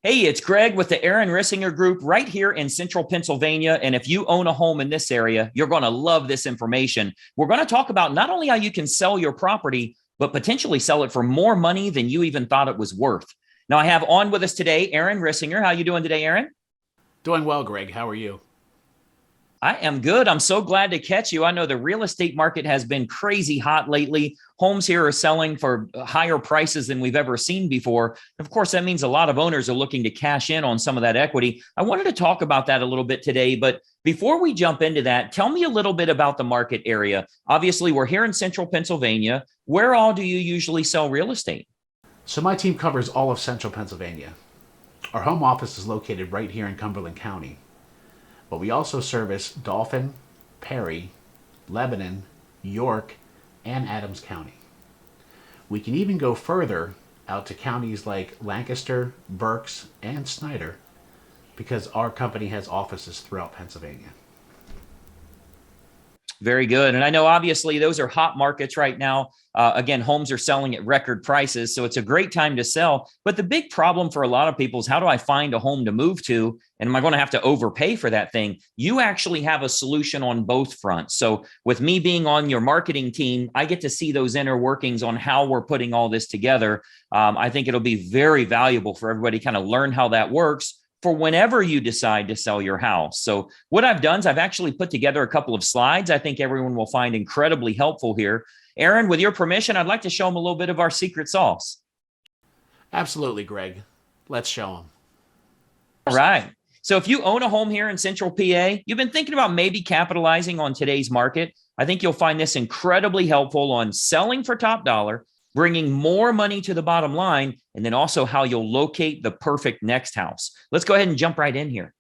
Hey, it's Greg with the Aaron Rissinger Group right here in central Pennsylvania. And if you own a home in this area, you're going to love this information. We're going to talk about not only how you can sell your property, but potentially sell it for more money than you even thought it was worth. Now, I have on with us today Aaron Rissinger. How you doing today, Aaron? Doing well, Greg. How are you? I am good. I'm so glad to catch you. I know the real estate market has been crazy hot lately. Homes here are selling for higher prices than we've ever seen before. Of course, that means a lot of owners are looking to cash in on some of that equity. I wanted to talk about that a little bit today, but before we jump into that, tell me a little bit about the market area. Obviously, we're here in central Pennsylvania. Where all do you usually sell real estate? So, my team covers all of central Pennsylvania. Our home office is located right here in Cumberland County, but we also service Dauphin, Perry, Lebanon, York, and Adams County. We can even go further out to counties like Lancaster, Berks, and Snyder because our company has offices throughout Pennsylvania. Very good. And I know obviously those are hot markets right now. Again, homes are selling at record prices, so it's a great time to sell. But the big problem for a lot of people is, how do I find a home to move to? And am I going to have to overpay for that thing? You actually have a solution on both fronts. So with me being on your marketing team, I get to see those inner workings on how we're putting all this together. I think it'll be very valuable for everybody to kind of learn how that works for whenever you decide to sell your house. So what I've done is I've actually put together a couple of slides I think everyone will find incredibly helpful here. Aaron, with your permission, I'd like to show them a little bit of our secret sauce. Absolutely, Greg. Let's show them. All right. So if you own a home here in central PA, you've been thinking about maybe capitalizing on today's market, I think you'll find this incredibly helpful on selling for top dollar, bringing more money to the bottom line, and then also how you'll locate the perfect next house. Let's go ahead and jump right in here.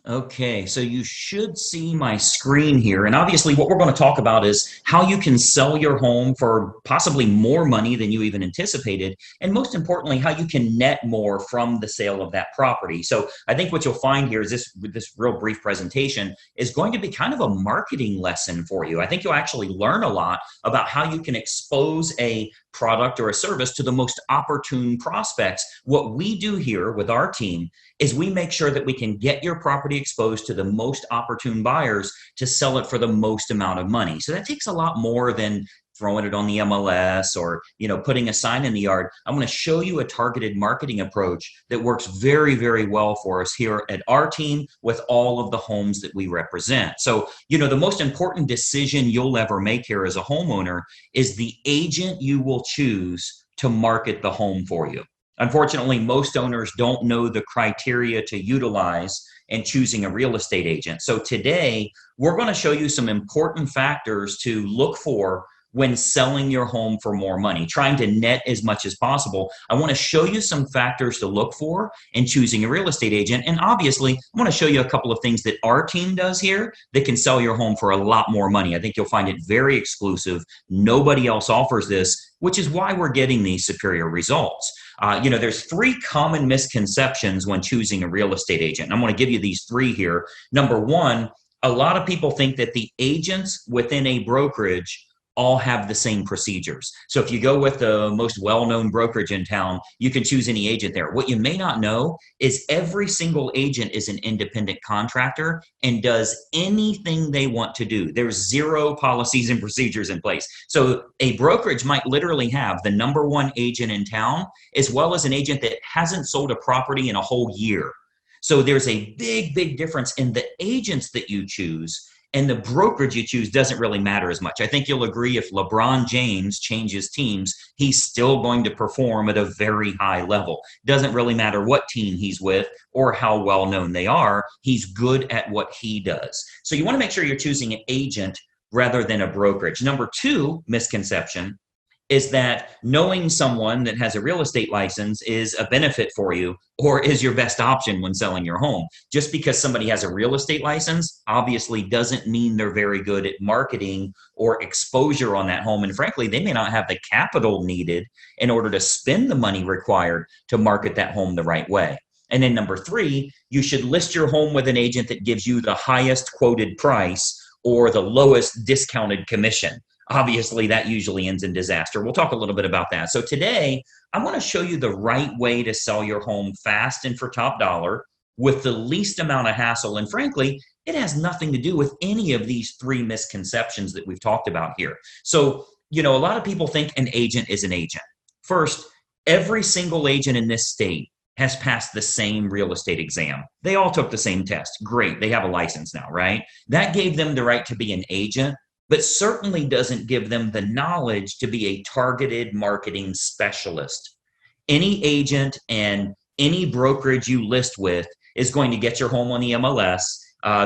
Okay, so you should see my screen here. And obviously what we're going to talk about is how you can sell your home for possibly more money than you even anticipated. And most importantly, how you can net more from the sale of that property. So I think what you'll find here is this real brief presentation is going to be kind of a marketing lesson for you. I think you'll actually learn a lot about how you can expose a product or a service to the most opportune prospects. What we do here with our team is we make sure that we can get your property exposed to the most opportune buyers to sell it for the most amount of money. So that takes a lot more than throwing it on the MLS or, putting a sign in the yard. I'm going to show you a targeted marketing approach that works very, very well for us here at our team with all of the homes that we represent. So, the most important decision you'll ever make here as a homeowner is the agent you will choose to market the home for you. Unfortunately, most owners don't know the criteria to utilize in choosing a real estate agent. So today, we're going to show you some important factors to look for when selling your home for more money, trying to net as much as possible. I want to show you some factors to look for in choosing a real estate agent. And obviously, I want to show you a couple of things that our team does here that can sell your home for a lot more money. I think you'll find it very exclusive. Nobody else offers this, which is why we're getting these superior results. There's three common misconceptions when choosing a real estate agent. And I'm going to give you these three here. Number one, a lot of people think that the agents within a brokerage all have the same procedures. So if you go with the most well-known brokerage in town, you can choose any agent there. What you may not know is every single agent is an independent contractor and does anything they want to do. There's zero policies and procedures in place. So a brokerage might literally have the number one agent in town, as well as an agent that hasn't sold a property in a whole year. So there's a big, big difference in the agents that you choose, and the brokerage you choose doesn't really matter as much. I think you'll agree if LeBron James changes teams, he's still going to perform at a very high level. Doesn't really matter what team he's with or how well known they are. He's good at what he does. So you want to make sure you're choosing an agent rather than a brokerage. Number two misconception is that knowing someone that has a real estate license is a benefit for you or is your best option when selling your home. Just because somebody has a real estate license obviously doesn't mean they're very good at marketing or exposure on that home. And frankly, they may not have the capital needed in order to spend the money required to market that home the right way. And then number three, you should list your home with an agent that gives you the highest quoted price or the lowest discounted commission. Obviously, that usually ends in disaster. We'll talk a little bit about that. So today, I want to show you the right way to sell your home fast and for top dollar with the least amount of hassle. And frankly, it has nothing to do with any of these three misconceptions that we've talked about here. So, a lot of people think an agent is an agent. First, every single agent in this state has passed the same real estate exam. They all took the same test. Great. They have a license now, right? That gave them the right to be an agent, but certainly doesn't give them the knowledge to be a targeted marketing specialist. Any agent and any brokerage you list with is going to get your home on the MLS.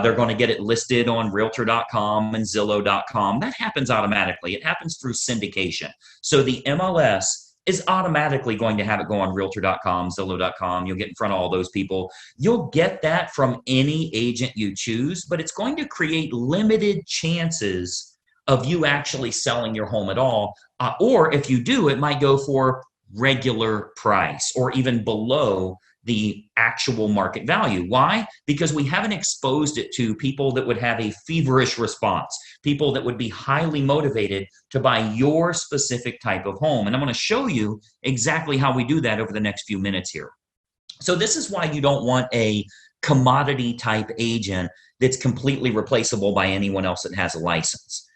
They're going to get it listed on realtor.com and Zillow.com. That happens automatically. It happens through syndication. So the MLS is automatically going to have it go on realtor.com, Zillow.com. You'll get in front of all those people. You'll get that from any agent you choose, but it's going to create limited chances of you actually selling your home at all. Or if you do, it might go for regular price or even below the actual market value. Why? Because we haven't exposed it to people that would have a feverish response, people that would be highly motivated to buy your specific type of home. And I'm going to show you exactly how we do that over the next few minutes here. So this is why you don't want a commodity type agent that's completely replaceable by anyone else that has a license.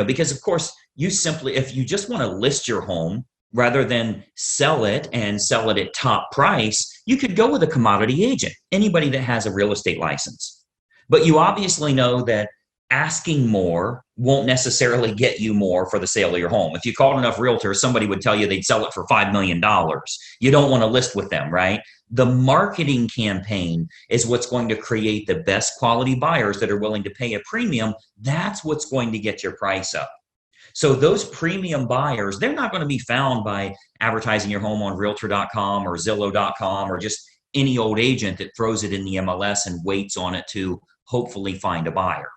Because of course, if you just want to list your home rather than sell it and sell it at top price, you could go with a commodity agent, anybody that has a real estate license. But you obviously know that asking more won't necessarily get you more for the sale of your home. If you called enough realtors, somebody would tell you they'd sell it for $5 million. You don't want to list with them, right? The marketing campaign is what's going to create the best quality buyers that are willing to pay a premium. That's what's going to get your price up. So those premium buyers, they're not going to be found by advertising your home on realtor.com or Zillow.com or just any old agent that throws it in the MLS and waits on it to hopefully find a buyer.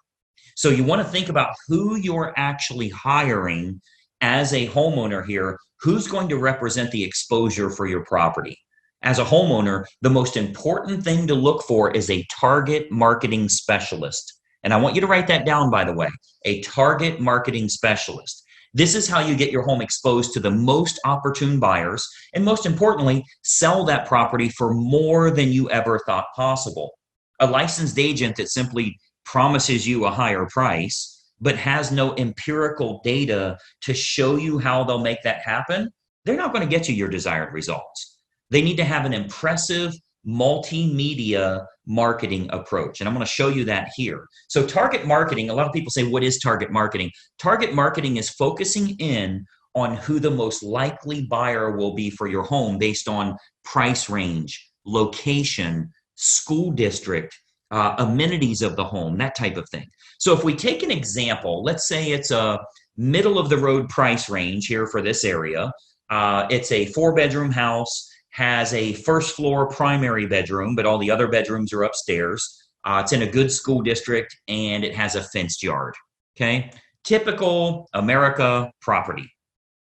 So you want to think about who you're actually hiring as a homeowner here, who's going to represent the exposure for your property. As a homeowner, the most important thing to look for is a target marketing specialist. And I want you to write that down, by the way, a target marketing specialist. This is how you get your home exposed to the most opportune buyers, and most importantly, sell that property for more than you ever thought possible. A licensed agent that simply promises you a higher price, but has no empirical data to show you how they'll make that happen, they're not going to get you your desired results. They need to have an impressive multimedia marketing approach. And I'm going to show you that here. So target marketing, a lot of people say, what is target marketing? Target marketing is focusing in on who the most likely buyer will be for your home based on price range, location, school district, amenities of the home, that type of thing. So if we take an example, let's say it's a middle of the road price range here for this area. It's a 4-bedroom house, has a first floor primary bedroom, but all the other bedrooms are upstairs. It's in a good school district and it has a fenced yard. Okay. Typical America property.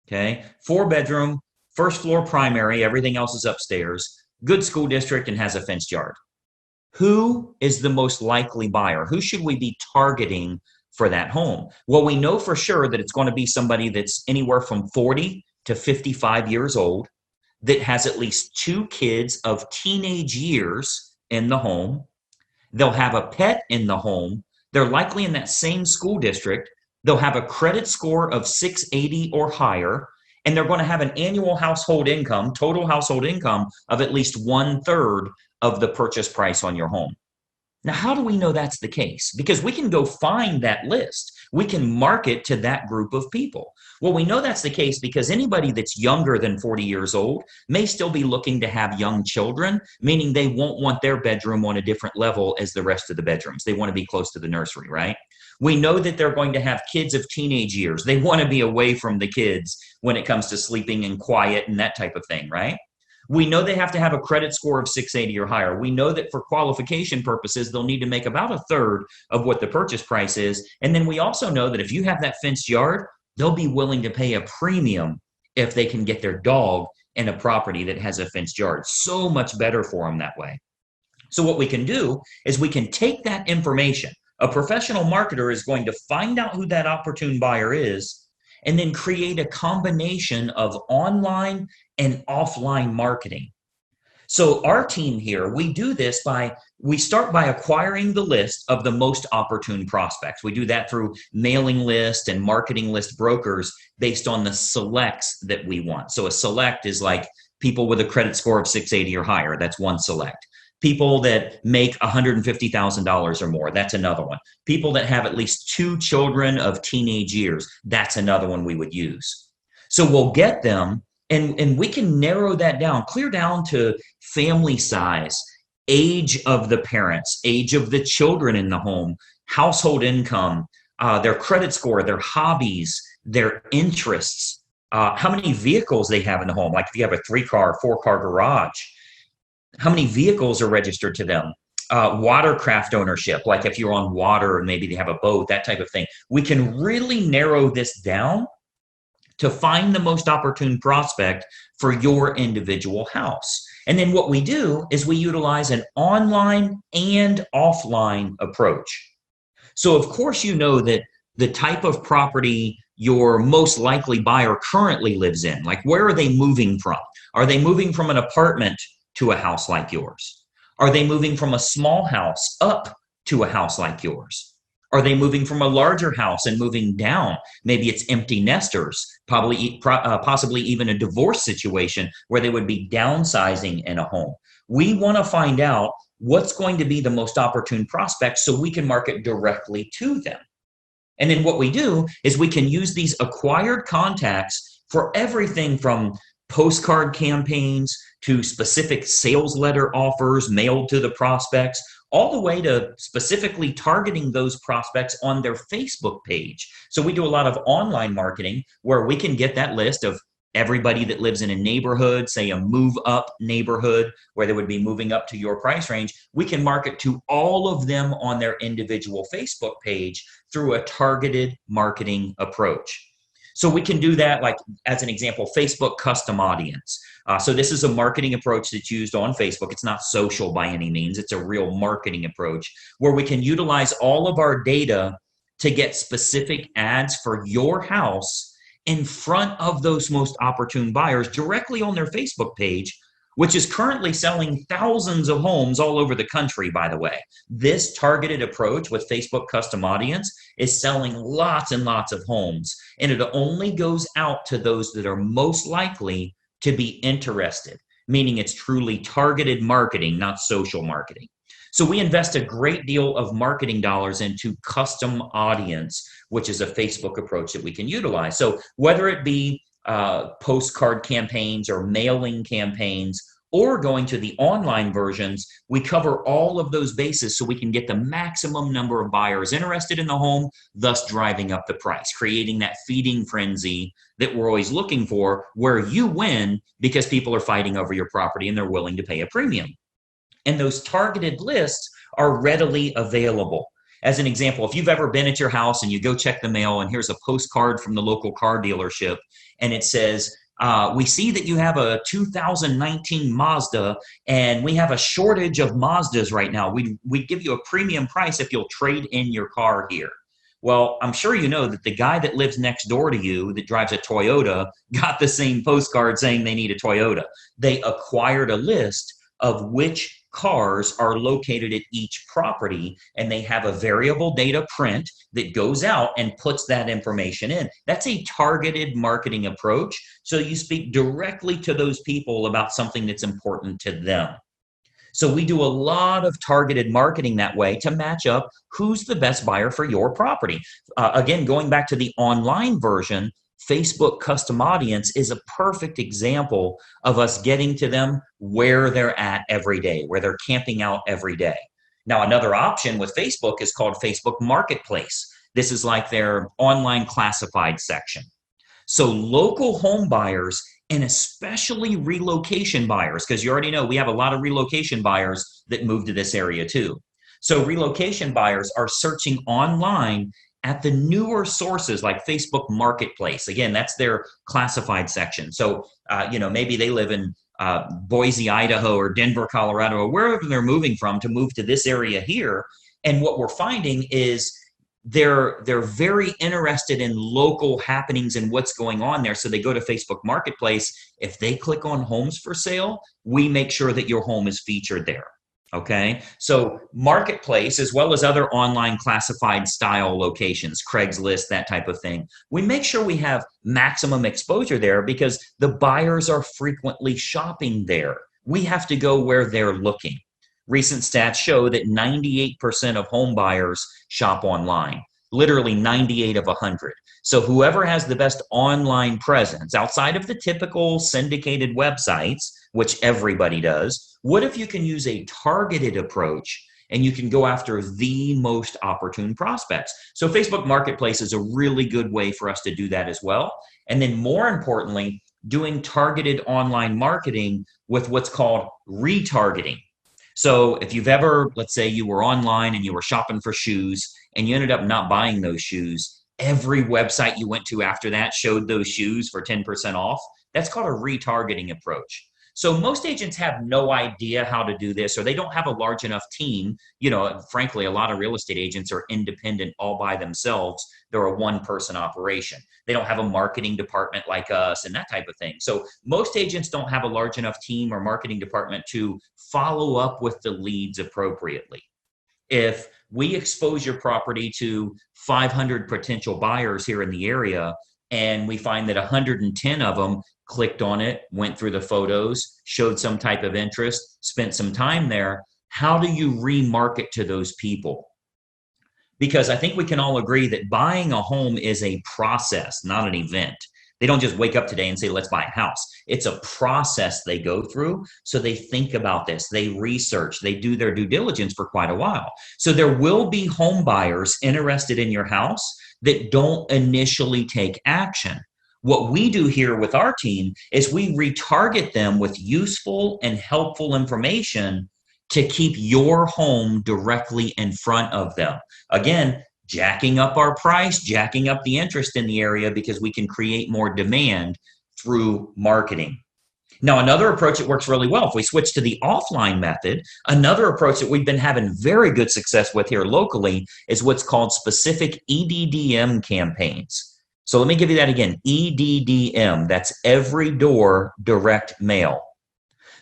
Okay. 4-bedroom, first floor primary, everything else is upstairs, good school district and has a fenced yard. Who is the most likely buyer? Who should we be targeting for that home? Well, we know for sure that it's going to be somebody that's anywhere from 40 to 55 years old, that has at least 2 kids of teenage years in the home. They'll have a pet in the home. They're likely in that same school district. They'll have a credit score of 680 or higher, and they're going to have an annual household income, total household income of at least 1/3 of the purchase price on your home. Now, how do we know that's the case? Because we can go find that list. We can market to that group of people. Well, we know that's the case because anybody that's younger than 40 years old may still be looking to have young children, meaning they won't want their bedroom on a different level as the rest of the bedrooms. They want to be close to the nursery, right? We know that they're going to have kids of teenage years. They want to be away from the kids when it comes to sleeping and quiet and that type of thing, right? We know they have to have a credit score of 680 or higher. We know that for qualification purposes, they'll need to make about 1/3 of what the purchase price is. And then we also know that if you have that fenced yard, they'll be willing to pay a premium if they can get their dog in a property that has a fenced yard. So much better for them that way. So what we can do is we can take that information. A professional marketer is going to find out who that opportune buyer is and then create a combination of online and offline marketing. So our team here, we do this we start by acquiring the list of the most opportune prospects. We do that through mailing list and marketing list brokers based on the selects that we want. So a select is like people with a credit score of 680 or higher. That's one select. People that make $150,000 or more. That's another one. People that have at least 2 children of teenage years. That's another one we would use. So we'll get them, and we can narrow that down, clear down to family size, age of the parents, age of the children in the home, household income, their credit score, their hobbies, their interests, how many vehicles they have in the home. Like if you have a 3-car, 4-car garage, how many vehicles are registered to them? Watercraft ownership, like if you're on water and maybe they have a boat, that type of thing. We can really narrow this down to find the most opportune prospect for your individual house. And then what we do is we utilize an online and offline approach. So of course, you know that the type of property your most likely buyer currently lives in, like where are they moving from? Are they moving from an apartment to a house like yours? Are they moving from a small house up to a house like yours? Are they moving from a larger house and moving down? Maybe it's empty nesters, possibly even a divorce situation where they would be downsizing in a home. We want to find out what's going to be the most opportune prospect so we can market directly to them. And then what we do is we can use these acquired contacts for everything from postcard campaigns to specific sales letter offers mailed to the prospects, all the way to specifically targeting those prospects on their Facebook page. So we do a lot of online marketing where we can get that list of everybody that lives in a neighborhood, say a move up neighborhood where they would be moving up to your price range. We can market to all of them on their individual Facebook page through a targeted marketing approach. So we can do that, like as an example, Facebook custom audience. So this is a marketing approach that's used on Facebook. It's not social by any means. It's a real marketing approach where we can utilize all of our data to get specific ads for your house in front of those most opportune buyers directly on their Facebook page, which is currently selling thousands of homes all over the country, by the way. This targeted approach with Facebook custom audience is selling lots and lots of homes, and it only goes out to those that are most likely to be interested, meaning it's truly targeted marketing, not social marketing. So we invest a great deal of marketing dollars into custom audience, which is a Facebook approach that we can utilize. So whether it be postcard campaigns or mailing campaigns or going to the online versions, we cover all of those bases so we can get the maximum number of buyers interested in the home, thus driving up the price, creating that feeding frenzy that we're always looking for, where you win because people are fighting over your property and they're willing to pay a premium. And those targeted lists are readily available. As an example, if you've ever been at your house and you go check the mail and here's a postcard from the local car dealership and it says, we see that you have a 2019 Mazda and we have a shortage of Mazdas right now. We'd give you a premium price if you'll trade in your car here. Well, I'm sure you know that the guy that lives next door to you that drives a Toyota got the same postcard saying they need a Toyota. They acquired a list of which cars are located at each property, and they have a variable data print that goes out and puts that information in. That's a targeted marketing approach. So you speak directly to those people about something that's important to them. So we do a lot of targeted marketing that way to match up who's the best buyer for your property. Again, going back to the online version, Facebook custom audience is a perfect example of us getting to them where they're at every day, where they're camping out every day. Now, another option with Facebook is called Facebook Marketplace. This is like their online classified section. So local home buyers and especially relocation buyers, because you already know we have a lot of relocation buyers that move to this area too. So relocation buyers are searching online at the newer sources like Facebook Marketplace. Again, that's their classified section. So, maybe they live in Boise, Idaho, or Denver, Colorado, or wherever they're moving from to move to this area here. And what we're finding is they're very interested in local happenings and what's going on there. So they go to Facebook Marketplace. If they click on homes for sale, we make sure that your home is featured there. Okay. So Marketplace, as well as other online classified style locations, Craigslist, that type of thing, we make sure we have maximum exposure there because the buyers are frequently shopping there. We have to go where they're looking. Recent stats show that 98% of home buyers shop online, literally 98 of 100. So whoever has the best online presence outside of the typical syndicated websites, which everybody does, what if you can use a targeted approach and you can go after the most opportune prospects? So Facebook Marketplace is a really good way for us to do that as well. And then more importantly, doing targeted online marketing with what's called retargeting. So if you've ever, let's say you were online and you were shopping for shoes and you ended up not buying those shoes, every website you went to after that showed those shoes for 10% off. That's called a retargeting approach. So most agents have no idea how to do this, or they don't have a large enough team. You know, frankly, a lot of real estate agents are independent all by themselves. They're a one-person operation. They don't have a marketing department like us and that type of thing. So most agents don't have a large enough team or marketing department to follow up with the leads appropriately. If we expose your property to 500 potential buyers here in the area, and we find that 110 of them clicked on it, went through the photos, showed some type of interest, spent some time there, how do you remarket to those people? Because I think we can all agree that buying a home is a process, not an event. They don't just wake up today and say, let's buy a house. It's a process they go through. So they think about this, they research, they do their due diligence for quite a while. So there will be home buyers interested in your house that don't initially take action. What we do here with our team is we retarget them with useful and helpful information to keep your home directly in front of them. Again, jacking up our price, jacking up the interest in the area because we can create more demand through marketing. Now, another approach that works really well, if we switch to the offline method, another approach that we've been having very good success with here locally is what's called specific EDDM campaigns. So let me give you that again, EDDM, that's every door direct mail.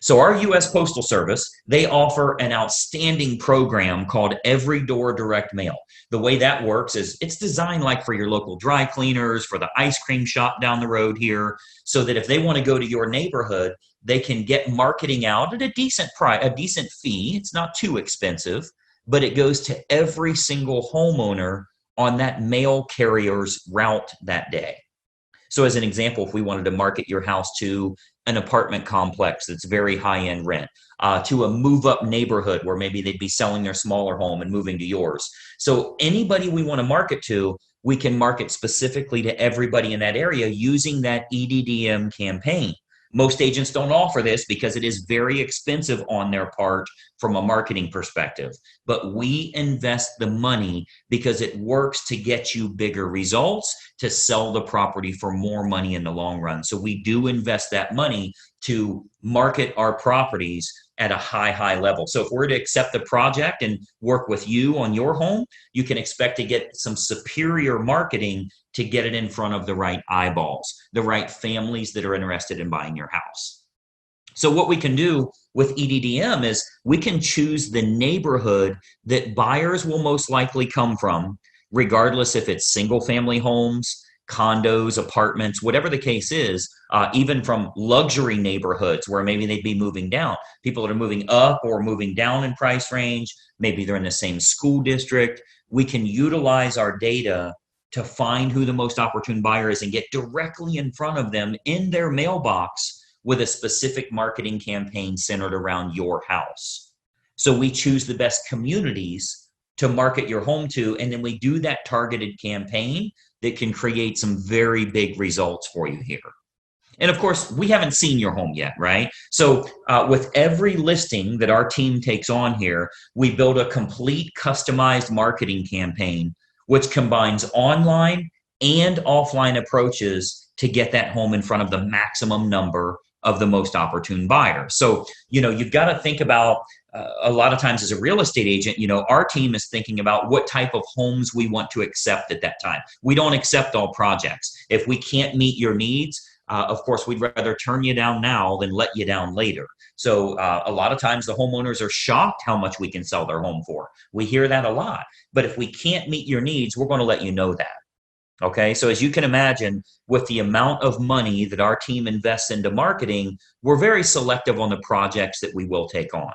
So our U.S. Postal Service, they offer an outstanding program called Every Door Direct Mail. The way that works is it's designed like for your local dry cleaners, for the ice cream shop down the road here, so that if they want to go to your neighborhood, they can get marketing out at a decent price, a decent fee. It's not too expensive, but it goes to every single homeowner on that mail carrier's route that day. So as an example, if we wanted to market your house to an apartment complex that's very high-end rent, to a move-up neighborhood where maybe they'd be selling their smaller home and moving to yours. So anybody we want to market to, we can market specifically to everybody in that area using that EDDM campaign. Most agents don't offer this because it is very expensive on their part from a marketing perspective. But we invest the money because it works to get you bigger results, to sell the property for more money in the long run. So we do invest that money to market our properties at a high level. So if we're to accept the project and work with you on your home, you can expect to get some superior marketing to get it in front of the right eyeballs, the right families that are interested in buying your house. So what we can do with EDDM is we can choose the neighborhood that buyers will most likely come from, regardless if it's single family homes, condos, apartments, whatever the case is, even from luxury neighborhoods where maybe they'd be moving down. People that are moving up or moving down in price range, maybe they're in the same school district. We can utilize our data to find who the most opportune buyer is and get directly in front of them in their mailbox with a specific marketing campaign centered around your house. So we choose the best communities to market your home to, and then we do that targeted campaign that can create some very big results for you here. And of course, we haven't seen your home yet, right? So with every listing that our team takes on here, we build a complete customized marketing campaign, which combines online and offline approaches to get that home in front of the maximum number of the most opportune buyers. So, you've got to think about a lot of times as a real estate agent, our team is thinking about what type of homes we want to accept at that time. We don't accept all projects. If we can't meet your needs, of course, we'd rather turn you down now than let you down later. So a lot of times the homeowners are shocked how much we can sell their home for. We hear that a lot. But if we can't meet your needs, we're going to let you know that. Okay, so as you can imagine, with the amount of money that our team invests into marketing, we're very selective on the projects that we will take on.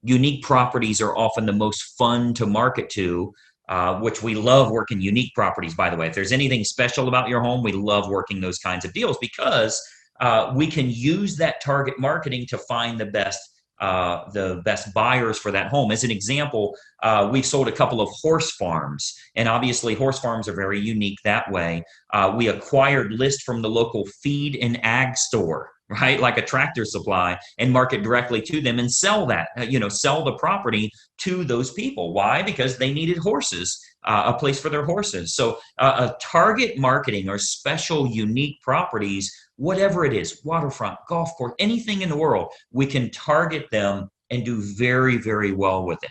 Unique properties are often the most fun to market to, which we love working unique properties, by the way. If there's anything special about your home, we love working those kinds of deals because we can use that target marketing to find the best buyers for that home. As an example, we've sold a couple of horse farms, and obviously horse farms are very unique that way. We acquired lists from the local feed and ag store, right? Like a Tractor Supply, and market directly to them and sell that, sell the property to those people. Why? Because they needed horses, a place for their horses. So target marketing or special unique properties, whatever it is, waterfront, golf course, anything in the world, we can target them and do very, very well with it.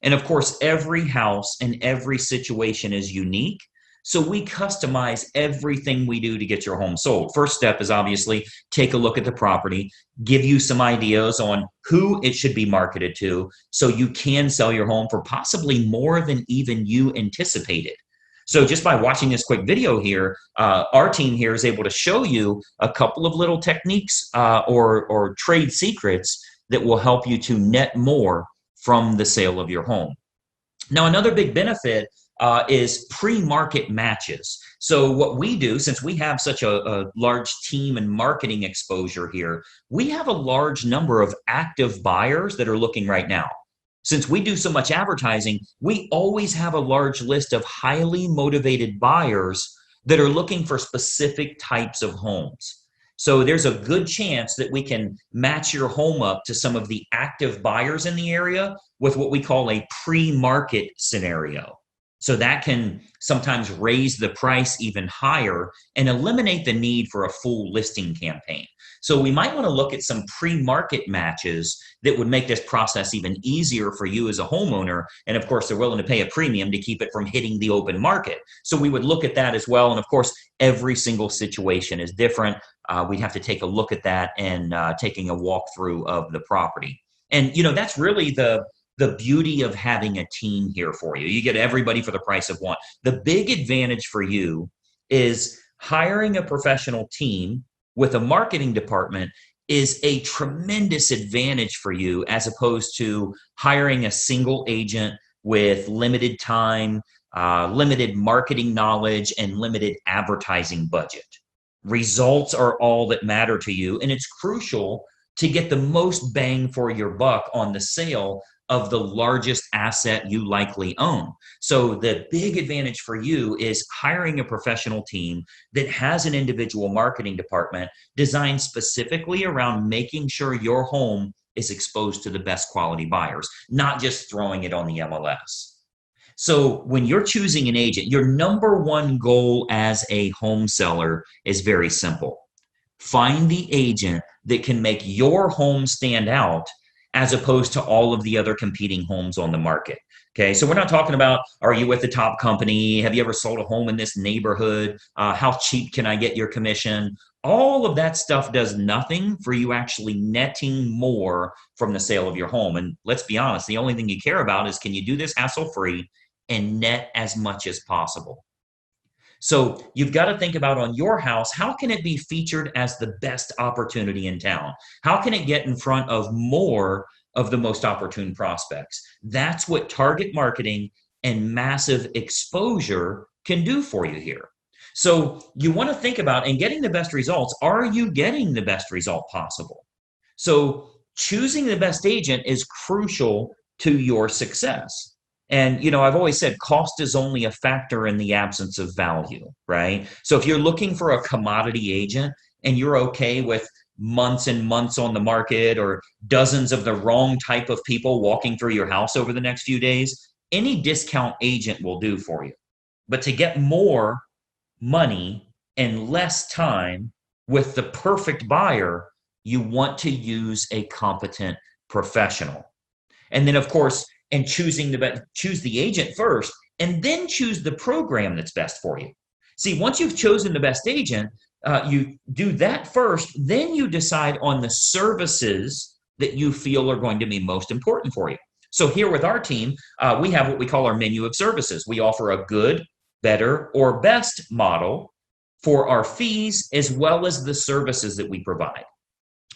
And of course, every house and every situation is unique. So we customize everything we do to get your home sold. First step is obviously take a look at the property, give you some ideas on who it should be marketed to so you can sell your home for possibly more than even you anticipated. So just by watching this quick video here, our team here is able to show you a couple of little techniques or trade secrets that will help you to net more from the sale of your home. Now, another big benefit is pre-market matches. So what we do, since we have such a large team and marketing exposure here, we have a large number of active buyers that are looking right now. Since we do so much advertising, we always have a large list of highly motivated buyers that are looking for specific types of homes. So there's a good chance that we can match your home up to some of the active buyers in the area with what we call a pre-market scenario. So that can sometimes raise the price even higher and eliminate the need for a full listing campaign. So we might want to look at some pre-market matches that would make this process even easier for you as a homeowner. And of course, they're willing to pay a premium to keep it from hitting the open market. So we would look at that as well. And of course, every single situation is different. We'd have to take a look at that and taking a walkthrough of the property. And, that's really the beauty of having a team here for you. You get everybody for the price of one. The big advantage for you is hiring a professional team with a marketing department is a tremendous advantage for you as opposed to hiring a single agent with limited time, limited marketing knowledge, and limited advertising budget. Results are all that matter to you, and it's crucial to get the most bang for your buck on the sale of the largest asset you likely own. So the big advantage for you is hiring a professional team that has an individual marketing department designed specifically around making sure your home is exposed to the best quality buyers, not just throwing it on the MLS. So when you're choosing an agent, your number one goal as a home seller is very simple. Find the agent that can make your home stand out as opposed to all of the other competing homes on the market. Okay, so we're not talking about, are you with the top company? Have you ever sold a home in this neighborhood? How cheap can I get your commission? All of that stuff does nothing for you actually netting more from the sale of your home. And let's be honest, the only thing you care about is, can you do this hassle-free and net as much as possible? So you've got to think about, on your house, how can it be featured as the best opportunity in town? How can it get in front of more of the most opportune prospects? That's what target marketing and massive exposure can do for you here. So you want to think about, in getting the best results, are you getting the best result possible? So choosing the best agent is crucial to your success. And, I've always said cost is only a factor in the absence of value, right? So if you're looking for a commodity agent and you're okay with months and months on the market or dozens of the wrong type of people walking through your house over the next few days, any discount agent will do for you. But to get more money and less time with the perfect buyer, you want to use a competent professional. And then, of course, and choosing choose the agent first, and then choose the program that's best for you. See, once you've chosen the best agent, you do that first, then you decide on the services that you feel are going to be most important for you. So here with our team, we have what we call our menu of services. We offer a good, better, or best model for our fees as well as the services that we provide.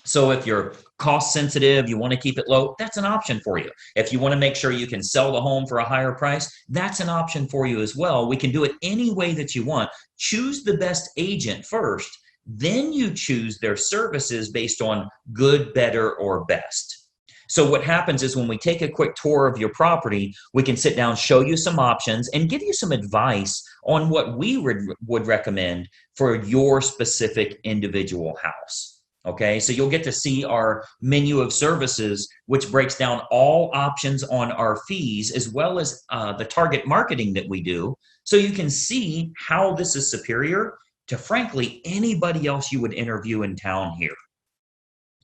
So if you're cost sensitive, you want to keep it low, that's an option for you. If you want to make sure you can sell the home for a higher price, that's an option for you as well. We can do it any way that you want. Choose the best agent first, then you choose their services based on good, better, or best. So what happens is when we take a quick tour of your property, we can sit down, show you some options, and give you some advice on what we would recommend for your specific individual house. Okay, so you'll get to see our menu of services, which breaks down all options on our fees, as well as the target marketing that we do. So you can see how this is superior to, frankly, anybody else you would interview in town here.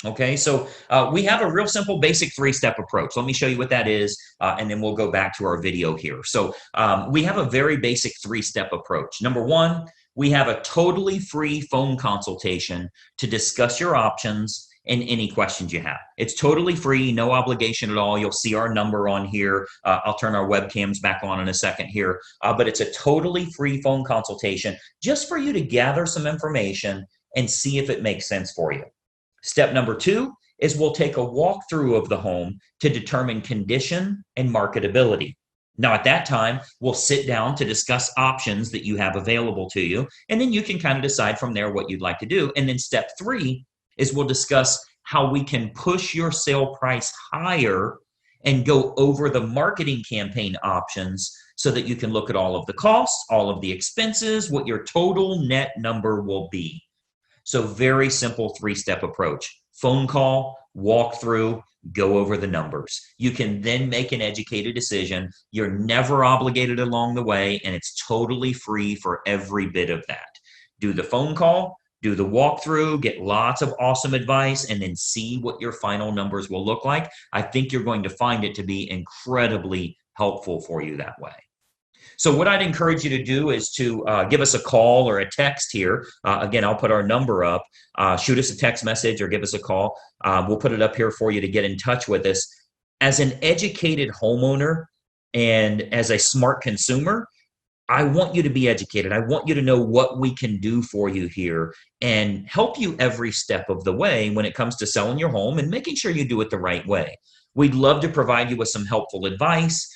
Okay, so we have a real simple basic three-step approach. Let me show you what that is, and then we'll go back to our video here. So we have a very basic three-step approach. Number one, we have a totally free phone consultation to discuss your options and any questions you have. It's totally free, no obligation at all. You'll see our number on here. I'll turn our webcams back on in a second here, but it's a totally free phone consultation just for you to gather some information and see if it makes sense for you. Step number two is we'll take a walkthrough of the home to determine condition and marketability. Now, at that time, we'll sit down to discuss options that you have available to you, and then you can kind of decide from there what you'd like to do. And then step three is we'll discuss how we can push your sale price higher and go over the marketing campaign options so that you can look at all of the costs, all of the expenses, what your total net number will be. So very simple three-step approach. Phone call, walk through, go over the numbers. You can then make an educated decision. You're never obligated along the way, and it's totally free for every bit of that. Do the phone call, do the walkthrough, get lots of awesome advice, and then see what your final numbers will look like. I think you're going to find it to be incredibly helpful for you that way. So what I'd encourage you to do is to give us a call or a text here. Again, I'll put our number up. Shoot us a text message or give us a call. We'll put it up here for you to get in touch with us. As an educated homeowner and as a smart consumer, I want you to be educated. I want you to know what we can do for you here and help you every step of the way when it comes to selling your home and making sure you do it the right way. We'd love to provide you with some helpful advice,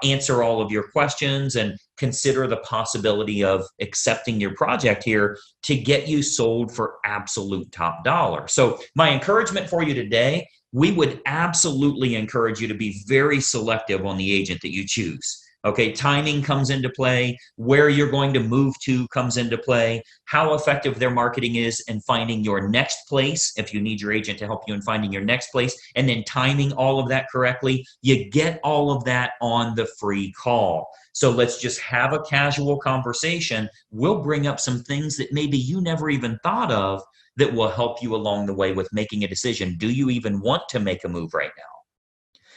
answer all of your questions, and consider the possibility of accepting your project here to get you sold for absolute top dollar. So my encouragement for you today, we would absolutely encourage you to be very selective on the agent that you choose. Okay, timing comes into play, where you're going to move to comes into play, how effective their marketing is in finding your next place, if you need your agent to help you in finding your next place, and then timing all of that correctly. You get all of that on the free call. So let's just have a casual conversation. We'll bring up some things that maybe you never even thought of that will help you along the way with making a decision. Do you even want to make a move right now?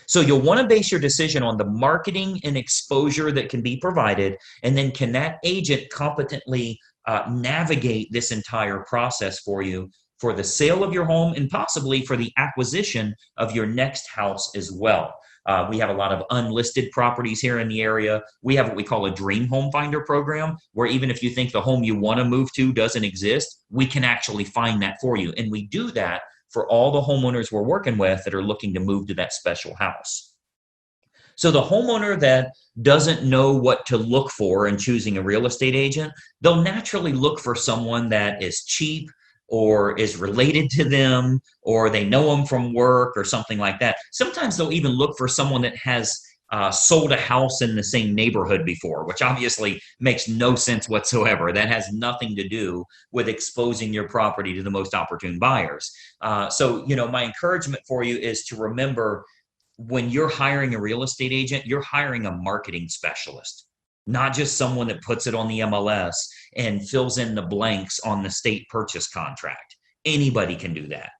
So you'll want to base your decision on the marketing and exposure that can be provided, and then can that agent competently navigate this entire process for you for the sale of your home and possibly for the acquisition of your next house as well. We have a lot of unlisted properties here in the area. We have what we call a dream home finder program, where even if you think the home you want to move to doesn't exist, we can actually find that for you. And we do that for all the homeowners we're working with that are looking to move to that special house. So the homeowner that doesn't know what to look for in choosing a real estate agent, they'll naturally look for someone that is cheap or is related to them, or they know them from work or something like that. Sometimes they'll even look for someone that has sold a house in the same neighborhood before, which obviously makes no sense whatsoever. That has nothing to do with exposing your property to the most opportune buyers. So, my encouragement for you is to remember, when you're hiring a real estate agent, you're hiring a marketing specialist, not just someone that puts it on the MLS and fills in the blanks on the state purchase contract. Anybody can do that.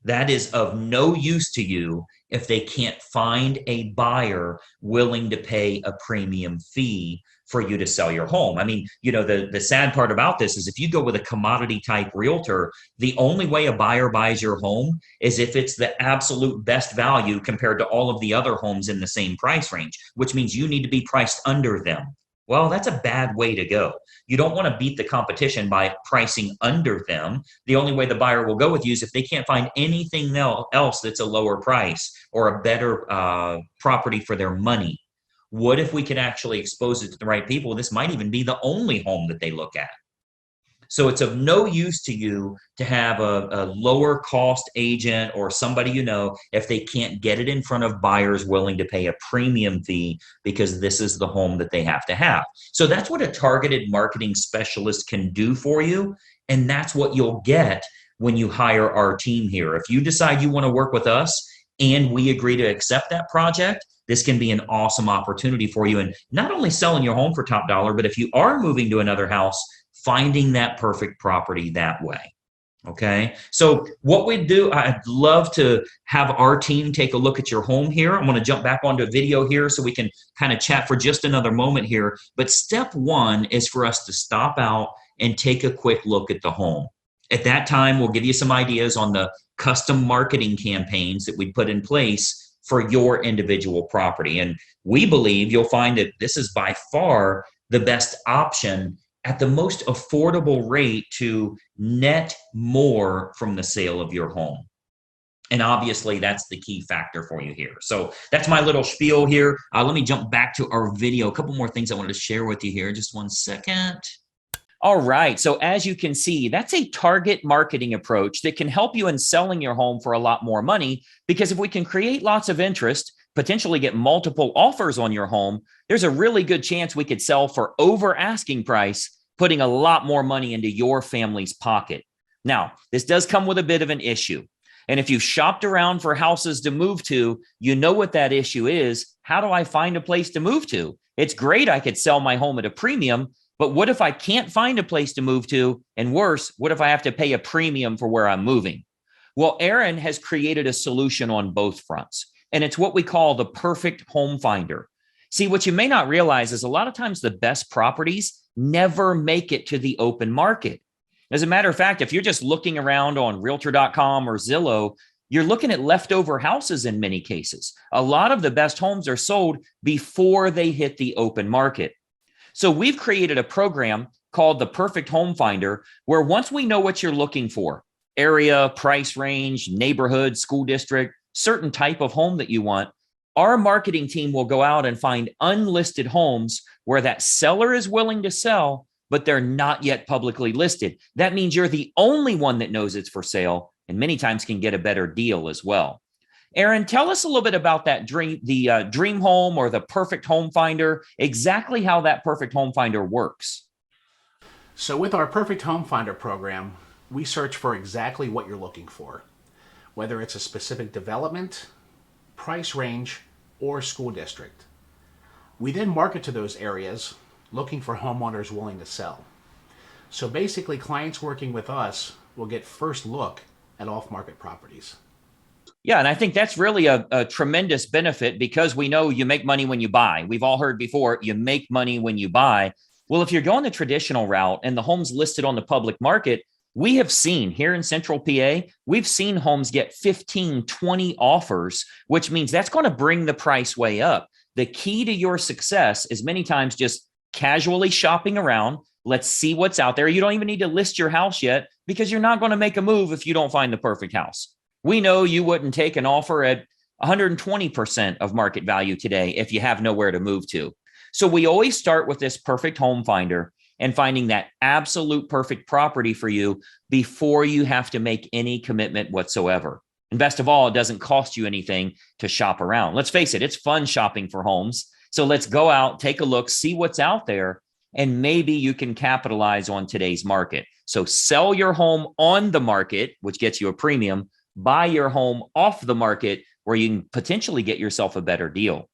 That is of no use to you if they can't find a buyer willing to pay a premium fee for you to sell your home. I mean, the sad part about this is if you go with a commodity type realtor, the only way a buyer buys your home is if it's the absolute best value compared to all of the other homes in the same price range, which means you need to be priced under them. Well, that's a bad way to go. You don't want to beat the competition by pricing under them. The only way the buyer will go with you is if they can't find anything else that's a lower price or a better property for their money. What if we could actually expose it to the right people? This might even be the only home that they look at. So it's of no use to you to have a lower cost agent or somebody if they can't get it in front of buyers willing to pay a premium fee because this is the home that they have to have. So that's what a targeted marketing specialist can do for you. And that's what you'll get when you hire our team here. If you decide you want to work with us and we agree to accept that project, this can be an awesome opportunity for you. And not only selling your home for top dollar, but if you are moving to another house, finding that perfect property that way. Okay. So what we do, I'd love to have our team take a look at your home here. I'm going to jump back onto a video here so we can kind of chat for just another moment here. But step one is for us to stop out and take a quick look at the home. At that time, we'll give you some ideas on the custom marketing campaigns that we put in place for your individual property. And we believe you'll find that this is by far the best option at the most affordable rate to net more from the sale of your home. And obviously, that's the key factor for you here. So that's my little spiel here. Let me jump back to our video. A couple more things I wanted to share with you here. Just one second. All right. So as you can see, that's a target marketing approach that can help you in selling your home for a lot more money, because if we can create lots of interest, potentially get multiple offers on your home, there's a really good chance we could sell for over asking price, putting a lot more money into your family's pocket. Now, this does come with a bit of an issue. And if you've shopped around for houses to move to, you know what that issue is. How do I find a place to move to? It's great I could sell my home at a premium, but what if I can't find a place to move to? And worse, what if I have to pay a premium for where I'm moving? Well, Aaron has created a solution on both fronts, and it's what we call the perfect home finder. See, what you may not realize is a lot of times the best properties never make it to the open market. As a matter of fact, if you're just looking around on realtor.com or Zillow, you're looking at leftover houses in many cases. A lot of the best homes are sold before they hit the open market. So we've created a program called the Perfect Home Finder, where once we know what you're looking for, area, price range, neighborhood, school district, certain type of home that you want, our marketing team will go out and find unlisted homes where that seller is willing to sell, but they're not yet publicly listed. That means you're the only one that knows it's for sale, and many times can get a better deal as well. Aaron, tell us a little bit about that dream home or the perfect home finder, exactly how that perfect home finder works. So with our Perfect Home Finder program, we search for exactly what you're looking for, whether it's a specific development, price range, or school district. We then market to those areas looking for homeowners willing to sell. So basically, clients working with us will get first look at off-market properties. Yeah, and I think that's really a tremendous benefit, because we know you make money when you buy. We've all heard before, you make money when you buy. Well, if you're going the traditional route and the home's listed on the public market, we have seen here in Central PA, we've seen homes get 15, 20 offers, which means that's going to bring the price way up. The key to your success is many times just casually shopping around. Let's see what's out there. You don't even need to list your house yet, because you're not going to make a move if you don't find the perfect house. We know you wouldn't take an offer at 120% of market value today if you have nowhere to move to. So we always start with this perfect home finder and finding that absolute perfect property for you before you have to make any commitment whatsoever. And best of all, it doesn't cost you anything to shop around. Let's face it, it's fun shopping for homes. So let's go out, take a look, see what's out there, and maybe you can capitalize on today's market. So sell your home on the market, which gets you a premium. Buy your home off the market, where you can potentially get yourself a better deal.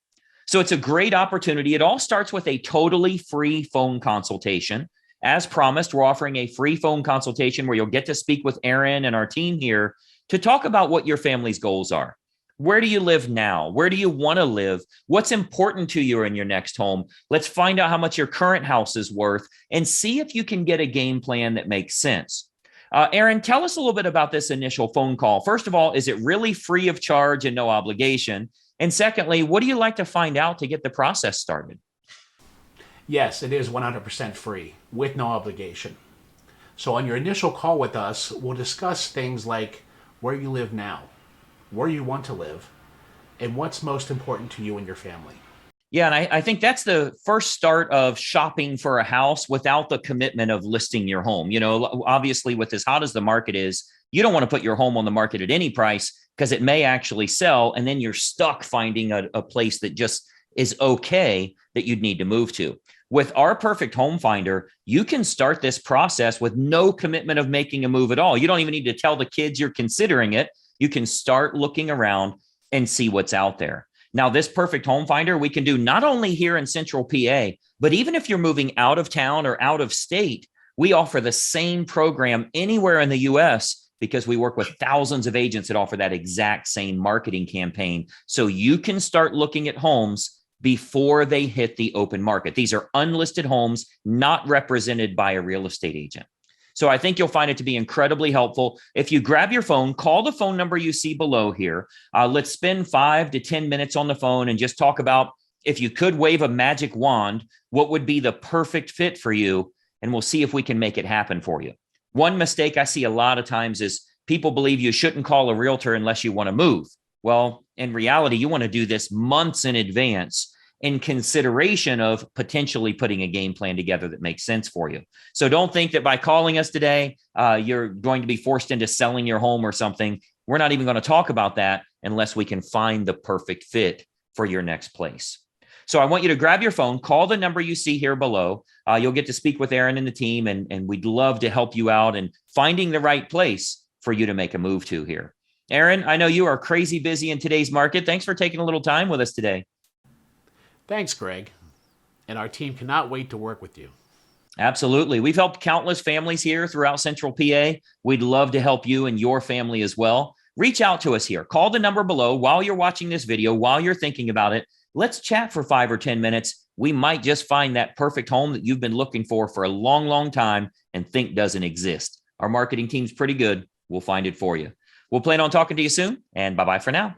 So it's a great opportunity. It all starts with a totally free phone consultation. As promised, we're offering a free phone consultation where you'll get to speak with Aaron and our team here to talk about what your family's goals are. Where do you live now? Where do you want to live? What's important to you in your next home? Let's find out how much your current house is worth and see if you can get a game plan that makes sense. Aaron, tell us a little bit about this initial phone call. First of all, is it really free of charge and no obligation? And secondly, what do you like to find out to get the process started? Yes, it is 100% free with no obligation. So on your initial call with us, we'll discuss things like where you live now, where you want to live, and what's most important to you and your family. Yeah, and I think that's the first start of shopping for a house without the commitment of listing your home. You know, obviously, with as hot as the market is, you don't want to put your home on the market at any price because it may actually sell, and then you're stuck finding a place that just is okay that you'd need to move to. With our perfect home finder, you can start this process with no commitment of making a move at all. You don't even need to tell the kids you're considering it. You can start looking around and see what's out there. Now, this perfect home finder, we can do not only here in Central PA, but even if you're moving out of town or out of state, we offer the same program anywhere in the US because we work with thousands of agents that offer that exact same marketing campaign. So you can start looking at homes before they hit the open market. These are unlisted homes, not represented by a real estate agent. So I think you'll find it to be incredibly helpful. If you grab your phone, call the phone number you see below here. Let's spend 5 to 10 minutes on the phone and just talk about if you could wave a magic wand, what would be the perfect fit for you? And we'll see if we can make it happen for you. One mistake I see a lot of times is people believe you shouldn't call a realtor unless you want to move. Well, in reality, you want to do this months in advance in consideration of potentially putting a game plan together that makes sense for you. So don't think that by calling us today, you're going to be forced into selling your home or something. We're not even going to talk about that unless we can find the perfect fit for your next place. So I want you to grab your phone, call the number you see here below. You'll get to speak with Aaron and the team, and we'd love to help you out in finding the right place for you to make a move to here. Aaron, I know you are crazy busy in today's market. Thanks for taking a little time with us today. Thanks, Greg. And our team cannot wait to work with you. Absolutely. We've helped countless families here throughout Central PA. We'd love to help you and your family as well. Reach out to us here. Call the number below while you're watching this video, while you're thinking about it. Let's chat for 5 or 10 minutes. We might just find that perfect home that you've been looking for a long, long time and think doesn't exist. Our marketing team's pretty good. We'll find it for you. We'll plan on talking to you soon, and bye-bye for now.